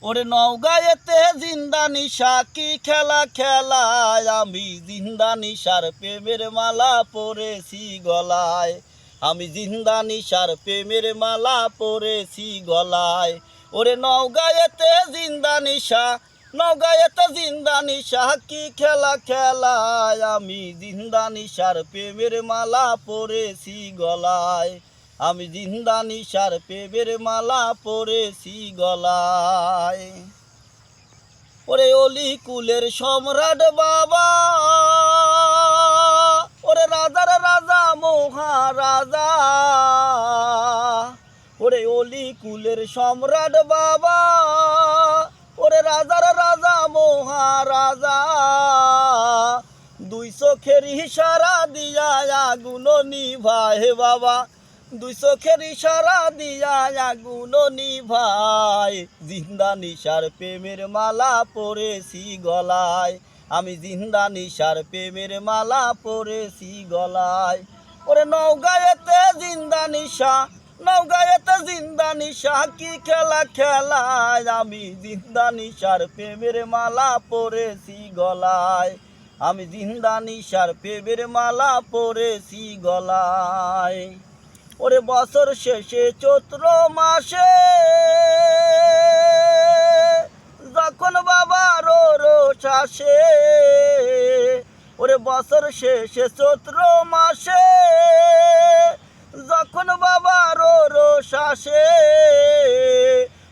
ওরে নওগাঁয়েতে জিন্দা নিশা কি খেলা খেলায়, আমি জিন্দা নিশার প্রেমের মালা পরেছি গলায়, আমি জিন্দা নিশার প্রেমের মালা পরেছি গলায়। ওরে নওগাঁয়েতে জিন্দা নিশা, নওগাঁয়েতে জিন্দা নিশা কি খেলা খেলায়, আমি জিন্দা নিশার প্রেমের মালা পরেছি গলায়, আমি জিন্দা নিশার প্রেমের মালা পরেছি গলায়। ওরে অলি কুলের সম্রাট বাবা, ওরে রাজার রাজা মহারাজা, ওরে অলি কুলের সম্রাট বাবা, ওরে রাজার রাজা মহারাজা, দুই চোখের ইশারা দিয়া আগুন নিভায় বাবা, দুই চোখের ইশারা দিয়া আগুন নিভায়, জিন্দা নিশার প্রেমের মালা পরেছি গলায়, আমি জিন্দা নিশার প্রেমের মালা পরেছি গলায়। ওরে নওগাঁয়েতে জিন্দা নিশা, নওগাঁয়েতে জিন্দা নিশা কি খেলা খেলায়, আমি জিন্দা নিশার প্রেমের মালা পরেছি গলায়, আমি জিন্দা নিশার প্রেমের মালা পরেছি গলায়। ওরে বছর শেষে চৈত্র মাসে যখন বাবা রোষ আসে, ওরে বছর শেষে চৈত্র মাসে যখন বাবা রোষ আসে,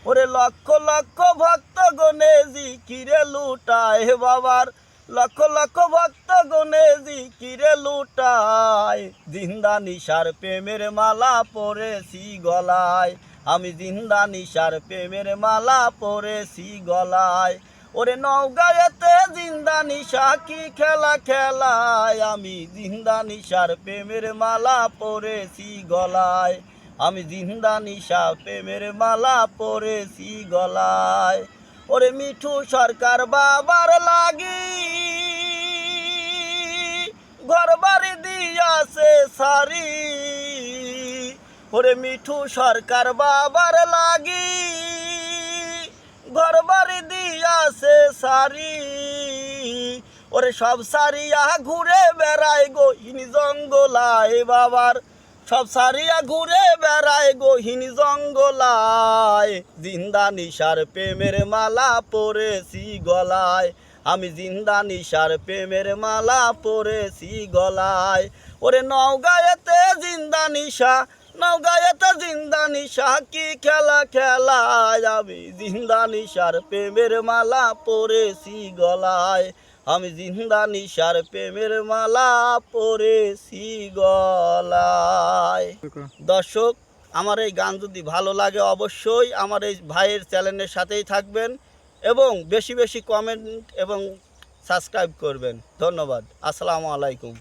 ওরে লক্ষ লক্ষ ভক্ত গণে জিকিরে লুটায় বাবার, লক্ষ লক্ষ ভক্ত গণে জিকিরে লুটায়, জিন্দা নিশার প্রেমের মালা পরেছি গলায়, আমি জিন্দা নিশার প্রেমের মালা পরেছি গলায়। ওরে নওগাঁয়েতে জিন্দা নিশা কি খেলা খেলায়, আমি জিন্দা নিশার প্রেমের মালা পরেছি গলায়, আমি জিন্দা নিশা প্রেমের মালা পরেছি গলায়। ওরে মিঠু সরকার বাবার লাগি ঘর বাড়ি দিয়াছে সারি, ওরে মিঠু সরকার বাবার লাগি ঘর বাড়ি দিয়াছে সারি, ওরে সব সারিয়া ঘুরে বেড়ায় গহীন জঙ্গলায় বাবার, সব সারিয়া ঘুরে বেড়ায় গহীন জঙ্গলায়, জিন্দা নিশার প্রেমের মালা পরেছি গলায়, আমি জিন্দা নিশার প্রেমের মালা পরেছি গলায়। ওরে নওগাঁয়েতে জিন্দা নিশা, নওগাঁয়েতে জিন্দা নিশা কি খেলা খেলায়, আমি জিন্দা নিশার প্রেমের মালা পরেছি গলায়, আমি জিন্দা নিশার প্রেমের মালা পরেছি গলায়। দর্শক, আমার এই গান যদি ভালো লাগে অবশ্যই আমার এই ভাইয়ের চ্যানেলের সাথেই থাকবেন এবং বেশি বেশি কমেন্ট এবং সাবস্ক্রাইব করবেন। ধন্যবাদ। আসসালামু আলাইকুম।